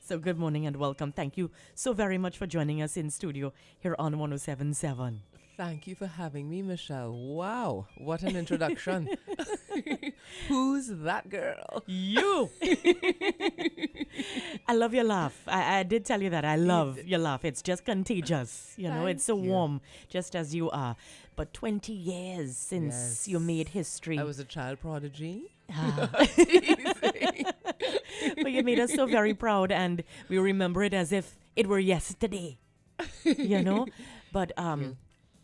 So good morning and welcome. Thank you so very much for joining us in studio here on 107.7. Thank you for having me, Michelle. Wow, what an introduction. Who's that girl? You! I love your laugh. I did tell you that. I love your laugh. It's just contagious. It's so Thank you. warm, just as you are. But 20 years since you made history. I was a child prodigy. Ah. Teasing. But you made us so very proud, and we remember it as if it were yesterday. But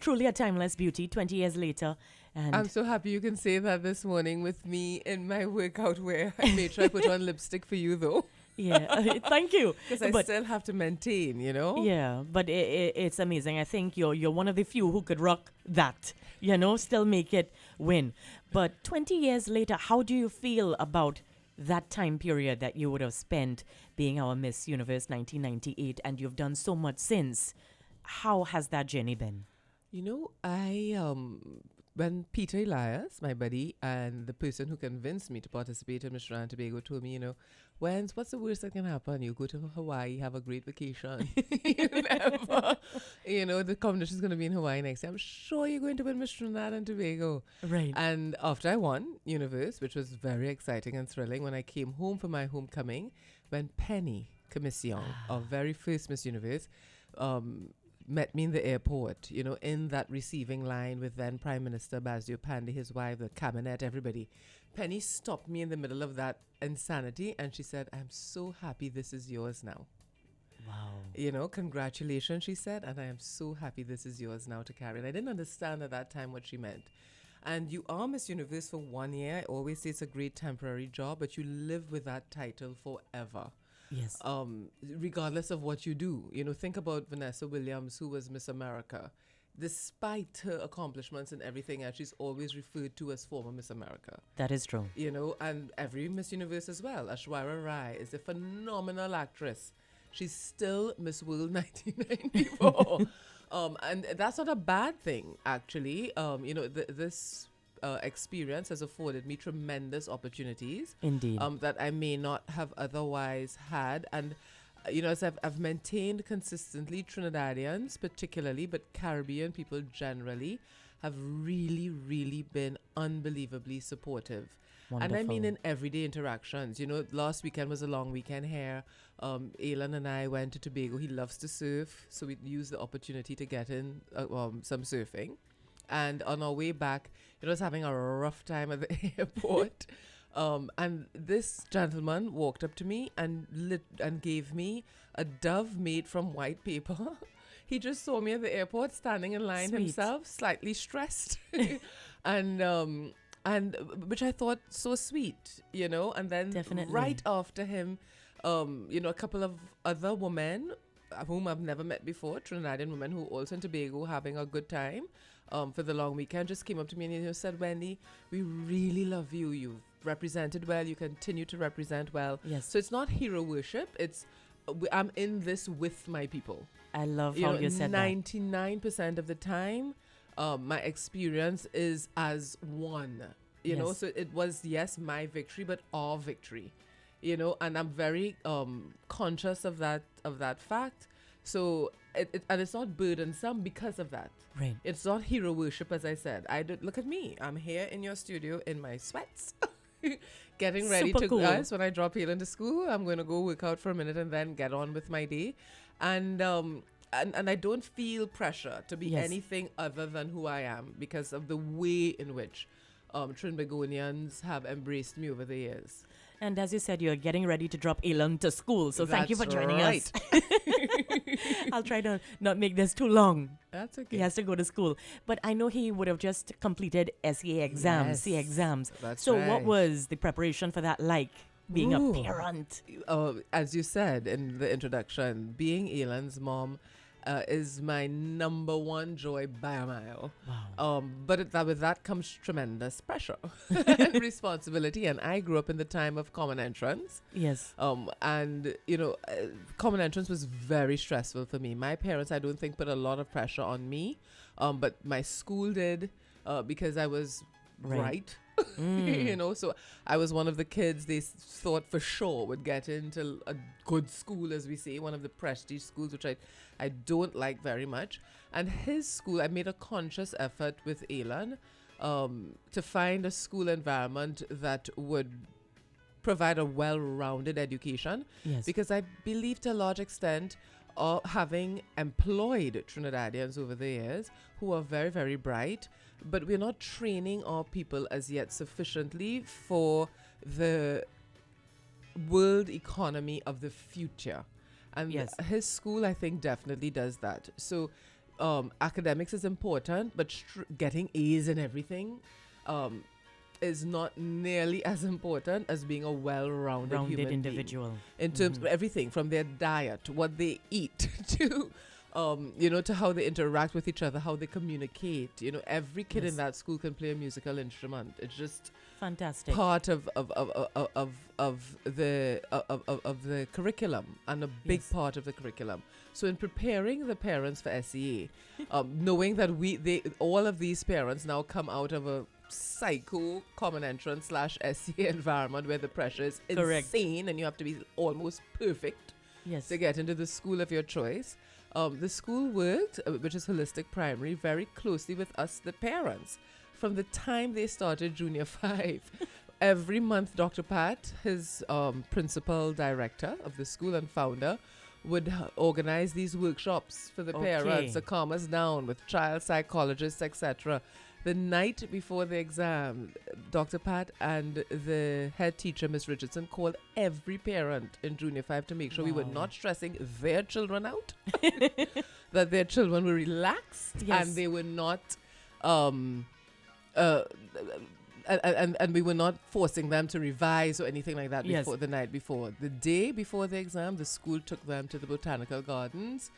truly a timeless beauty 20 years later. And I'm so happy you can say that this morning with me in my workout wear. I made sure I put on lipstick for you, though. yeah, thank you. Because I But still have to maintain, yeah, but it's amazing. I think you're one of the few who could rock that, still make it win. But 20 years later, how do you feel about that time period that you would have spent being our Miss Universe 1998, and you've done so much since? How has that journey been? When Peter Elias, my buddy, and the person who convinced me to participate in Miss Trinidad and Tobago told me, what's the worst that can happen? You go to Hawaii, have a great vacation. The competition is going to be in Hawaii next year. I'm sure you're going to win Miss Trinidad and Tobago. Right. And after I won Universe, which was very exciting and thrilling, when I came home for my homecoming, when Penny Commission, our very first Miss Universe, met me in the airport, in that receiving line with then Prime Minister Basio Pandey, his wife, the cabinet, everybody. Penny stopped me in the middle of that insanity and she said, I'm so happy this is yours now. Wow. Congratulations, she said, and I am so happy this is yours now to carry. And I didn't understand at that time what she meant. And you are Miss Universe for 1 year. I always say it's a great temporary job, but you live with that title forever. Yes. Regardless of what you do. Think about Vanessa Williams, who was Miss America. Despite her accomplishments and everything else, she's always referred to as former Miss America. That is true. And every Miss Universe as well. Ashwarya Rai is a phenomenal actress. She's still Miss World 1994. And that's not a bad thing, actually. This experience has afforded me tremendous opportunities. Indeed. That I may not have otherwise had. And, as I've maintained consistently, Trinidadians particularly, but Caribbean people generally, have really, really been unbelievably supportive. Wonderful. And I mean in everyday interactions. Last weekend was a long weekend here. Alan and I went to Tobago. He loves to surf, so we used the opportunity to get in some surfing. And on our way back, I was having a rough time at the airport. And this gentleman walked up to me and gave me a dove made from white paper. He just saw me at the airport standing in line Sweet. himself, slightly stressed. and which I thought so sweet, and then Definitely. right after him, a couple of other women whom I've never met before, Trinidadian women who also in Tobago having a good time for the long weekend, just came up to me and said, Wendy, we really love you. You've represented well. You continue to represent well. Yes. So it's not hero worship. It's I'm in this with my people. I love how you said that. 99% of the time, my experience is as one. Yes. So it was, yes, my victory, but our victory. And I'm very conscious of that fact. So and it's not burdensome because of that. Right. It's not hero worship, as I said. Look at me. I'm here in your studio in my sweats, getting ready Super to cool. guys. When I drop Hale into school, I'm going to go work out for a minute and then get on with my day. And I don't feel pressure to be Yes. anything other than who I am because of the way in which Trinbagonians have embraced me over the years. And as you said, you're getting ready to drop Elon to school. So thank you for That's joining right. us. I'll try to not make this too long. That's okay. He has to go to school. But I know he would have just completed SEA exams, Yes, C exams. that's So what right. was the preparation for that like, being Ooh. a parent? As you said in the introduction, being Elon's mom is my number one joy by a mile. Wow. But with that comes tremendous pressure and responsibility. And I grew up in the time of Common Entrance. Yes. And Common Entrance was very stressful for me. My parents, I don't think, put a lot of pressure on me, but my school did because I was bright. You know, so I was one of the kids they thought for sure would get into a good school, as we say, one of the prestige schools, which I don't like very much. And his school, I made a conscious effort with Alan to find a school environment that would provide a well-rounded education. Yes. Because I believe to a large extent, having employed Trinidadians over the years who are very, very bright, but we're not training our people as yet sufficiently for the world economy of the future. And Yes. his school, I think, definitely does that. So academics is important, but getting A's in everything is not nearly as important as being a well-rounded human individual. being. In terms of everything from their diet, what they eat, to to how they interact with each other, how they communicate. You know, every kid in that school can play a musical instrument. It's just fantastic. part of the curriculum, and a big part of the curriculum. So in preparing the parents for SEA, knowing that all of these parents now come out of a psycho common entrance / SEA environment where the pressure is insane and you have to be almost perfect to get into the school of your choice. The school worked, which is holistic primary, very closely with us, the parents. From the time they started junior 5, every month Dr. Pat, his principal director of the school and founder, would organize these workshops for the parents to calm us down with child psychologists, etc. The night before the exam, Dr. Pat and the head teacher, Miss Richardson, called every parent in junior 5 to make sure we were not stressing their children out, that their children were relaxed, and they were not and we were not forcing them to revise or anything like that before the night before. The day before the exam, the school took them to the botanical gardens.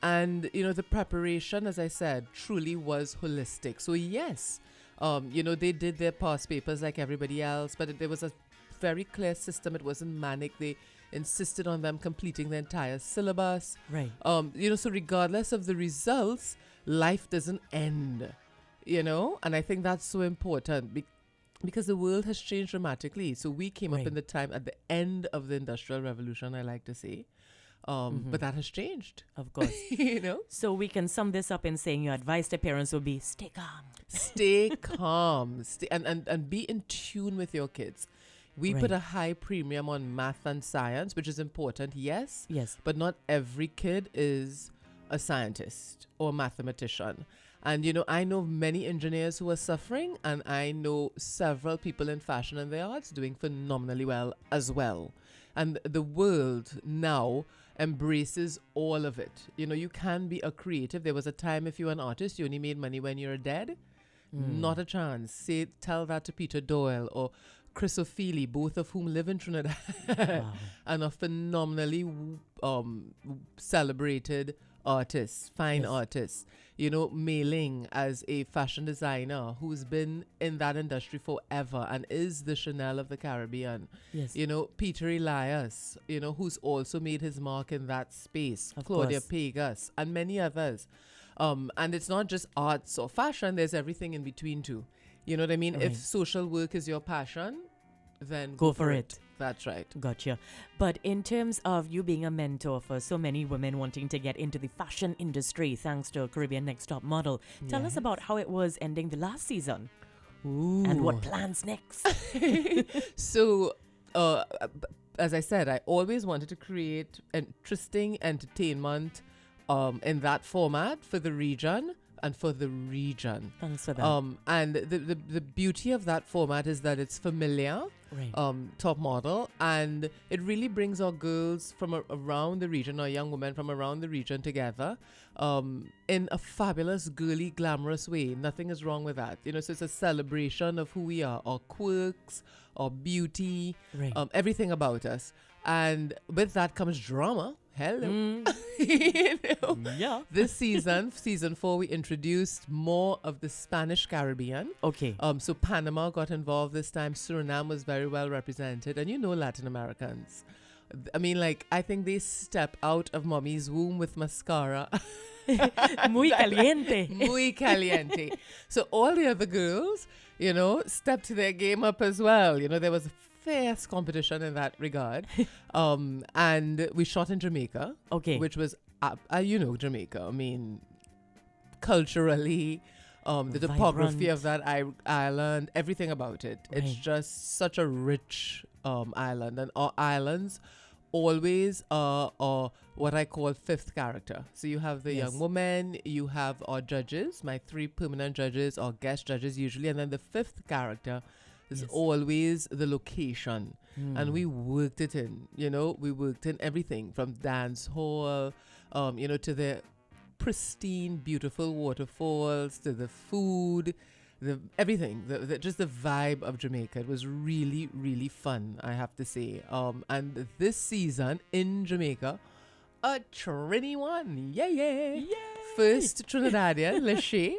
And, the preparation, as I said, truly was holistic. So, yes, they did their past papers like everybody else, but there was a very clear system. It wasn't manic. They insisted on them completing the entire syllabus. Right. So regardless of the results, life doesn't end, and I think that's so important because the world has changed dramatically. So we came up in the time at the end of the Industrial Revolution, I like to say. But that has changed. Of course. So we can sum this up in saying your advice to parents would be stay calm. Stay calm. And be in tune with your kids. We put a high premium on math and science, which is important, yes. Yes. But not every kid is a scientist or a mathematician. And, I know many engineers who are suffering, and I know several people in fashion and the arts doing phenomenally well as well. And the world now embraces all of it. You can be a creative. There was a time if you were an artist, you only made money when you're dead. Not a chance. Tell that to Peter Doyle or Chris O'Feely, both of whom live in Trinidad and are phenomenally celebrated artists, fine artists. Mei Ling as a fashion designer who's been in that industry forever and is the Chanel of the Caribbean. Yes. Peter Elias, who's also made his mark in that space. Of Claudia course. Pegas and many others. And it's not just arts or fashion, there's everything in between too. You know what I mean? Right. If social work is your passion, then Go for it. That's right. Gotcha. But in terms of you being a mentor for so many women wanting to get into the fashion industry, thanks to Caribbean Next Top Model, tell us about how it was ending the last season. Ooh. And what plans next? So, as I said, I always wanted to create interesting entertainment in that format for the region. And for the region. Thanks for that. And the beauty of that format is that it's familiar, top model, and it really brings our girls from around the region, our young women from around the region together in a fabulous, girly, glamorous way. Nothing is wrong with that. So it's a celebration of who we are, our quirks, our beauty, everything about us. And with that comes drama. Hello. Yeah. This season 4, we introduced more of the Spanish Caribbean. Okay. So Panama got involved this time. Suriname was very well represented. And Latin Americans. I mean, I think they step out of mommy's womb with mascara. Muy caliente. Muy caliente. So all the other girls, stepped their game up as well. There was fierce competition in that regard. And we shot in Jamaica, Okay. which was, Jamaica. I mean, culturally, the topography of that island, everything about it. It's Right. just such a rich island. And our islands always are what I call fifth character. So you have the Yes. young woman, you have our judges, my 3 permanent judges or guest judges usually, and then the fifth character is Yes. always the location. Hmm. And we worked it in, we worked in everything from dance hall, to the pristine, beautiful waterfalls, to the food, everything, just the vibe of Jamaica. It was really, really fun, I have to say. And this season in Jamaica, a Trini won. Yay! First Trinidadian, Lachey,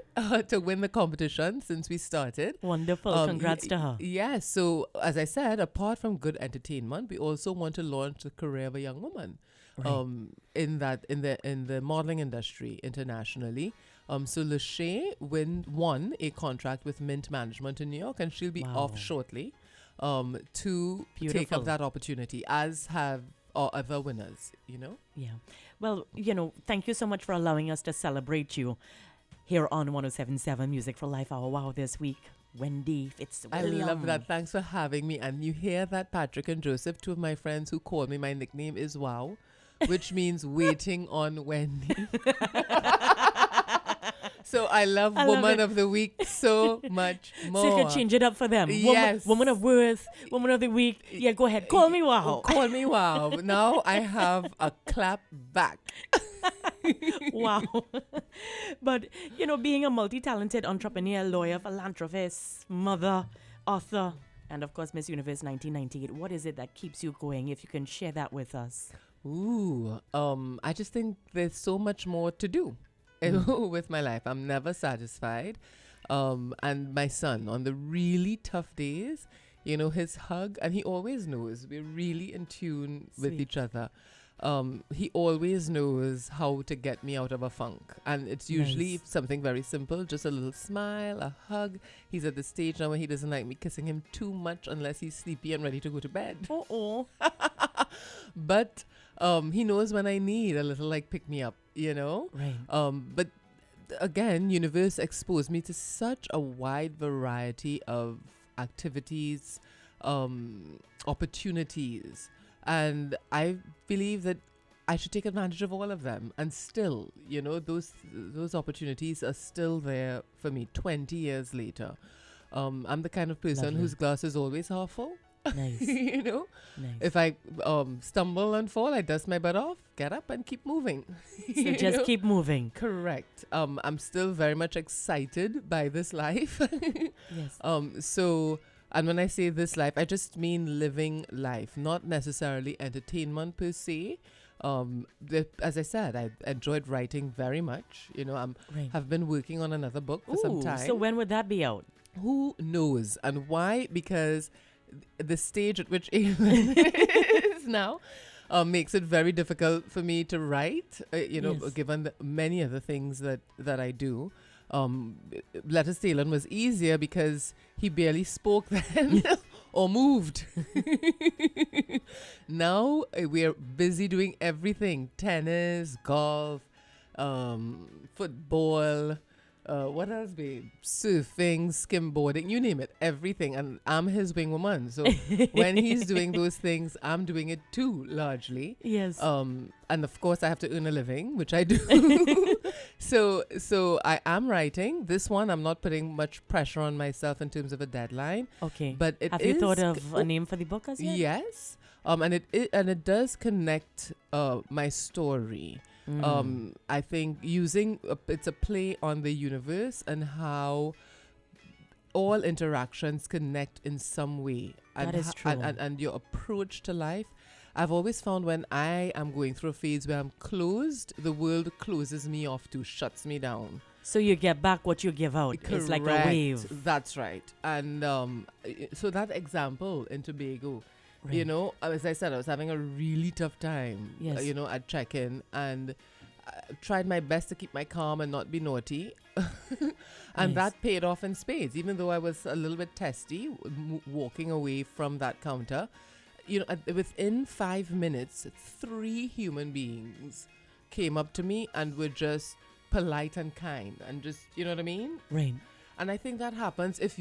to win the competition since we started. Wonderful. Congrats to her. Yeah, so as I said, apart from good entertainment, we also want to launch the career of a young woman. Right. In the modeling industry internationally. So Lachey won a contract with Mint Management in New York, and she'll be Wow. off shortly to take Beautiful. up that opportunity, as have our other winners, Yeah. Well, thank you so much for allowing us to celebrate you here on 107.7 Music for Life Hour. Wow, this week, Wendy I Fitzwilliam. love that. Thanks for having me. And you hear that, Patrick and Joseph, 2 of my friends who call me, my nickname is Wow, which means waiting on Wendy. So I love Woman of the Week so much more. So you can change it up for them. Yes. Woman of Worth, Woman of the Week. Yeah, go ahead. Call me Wow. Call me Wow. Now I have a clap back. Wow. But, being a multi-talented entrepreneur, lawyer, philanthropist, mother, author, and of course, Miss Universe 1998, what is it that keeps you going? If you can share that with us. Ooh, I just think there's so much more to do with my life. I'm never satisfied. And my son, on the really tough days, his hug, and he always knows we're really in tune with Sweet. each other. He always knows how to get me out of a funk. And it's usually Nice. something very simple, just a little smile, a hug. He's at the stage now where he doesn't like me kissing him too much unless he's sleepy and ready to go to bed. Oh. But he knows when I need a little pick me up, Right. But again, Universe exposed me to such a wide variety of activities, opportunities, and I believe that I should take advantage of all of them. And still, those opportunities are still there for me 20 years later. I'm the kind of person Lovely. whose glass is always half full. Nice. Nice. If I stumble and fall, I dust my butt off, get up and keep moving. So just keep moving. Correct. I'm still very much excited by this life. Yes. And when I say this life, I just mean living life, not necessarily entertainment per se. As I said, I enjoyed writing very much. Right. Have been working on another book for some Ooh, time. so when would that be out? Who knows? And why? Because the stage at which Aylin is now makes it very difficult for me to write, Yes. given the many other things that I do. Letters to Aylin was easier because he barely spoke then or moved. Now we're busy doing everything: tennis, golf, football, what else, babe? Surfing, skimboarding, you name it, everything. And I'm his wing woman. So when he's doing those things, I'm doing it too, largely. Yes. And of course, I have to earn a living, which I do. So I am writing. This one, I'm not putting much pressure on myself in terms of a deadline. Okay. But it Have is you thought of a name for the book as yet? Yes. And it does connect my story. I think it's a play on the universe and how all interactions connect in some way. That is true. And your approach to life. I've always found when I am going through a phase where I'm closed, the world closes me off too, shuts me down. So you get back what you give out. It's like a Correct. wave. That's right. And so that example in Tobago, Right. as I said, I was having a really tough time, Yes. at check-in. And tried my best to keep my calm and not be naughty. And Yes. that paid off in spades, even though I was a little bit testy walking away from that counter. Within 5 minutes, 3 human beings came up to me and were just polite and kind and just, you know what I mean? Right. And I think that happens if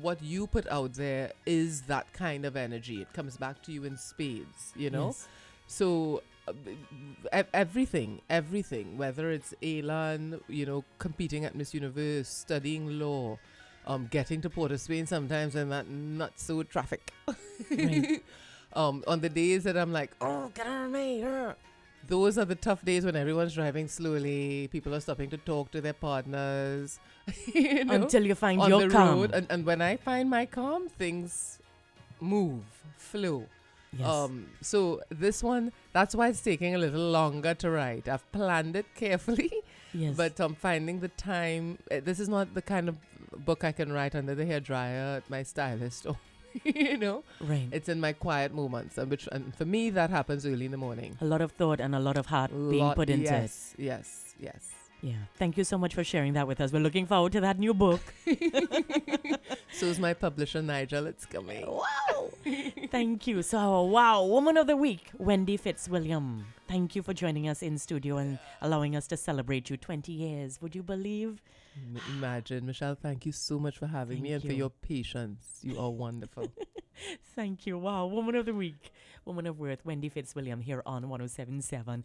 what you put out there is that kind of energy. It comes back to you in spades, Yes. So everything, whether it's Elan, competing at Miss Universe, studying law, getting to Port of Spain sometimes when that not so traffic. Right. On the days that I'm like, oh, get on me. Those are the tough days when everyone's driving slowly. People are stopping to talk to their partners. Until you find on your the calm. road. And when I find my calm, things move, flow. Yes. So this one, that's why it's taking a little longer to write. I've planned it carefully, Yes. but I'm finding the time. This is not the kind of book I can write under the hairdryer at my stylist. Or, Right. it's in my quiet moments, and for me that happens early in the morning. A lot of thought and a lot of heart being put into it. Yes. Yeah. Thank you so much for sharing that with us. We're looking forward to that new book. So is my publisher Nigel. It's coming. Wow. Thank you. So, wow. Woman of the Week, Wendy Fitzwilliam. Thank you for joining us in studio and allowing us to celebrate you 20 years. Would you believe? Imagine. Michelle, thank you so much for having me Thank and for you. your patience. You are wonderful. Thank you. Wow. Woman of the Week, Woman of Worth, Wendy Fitzwilliam here on 107.7.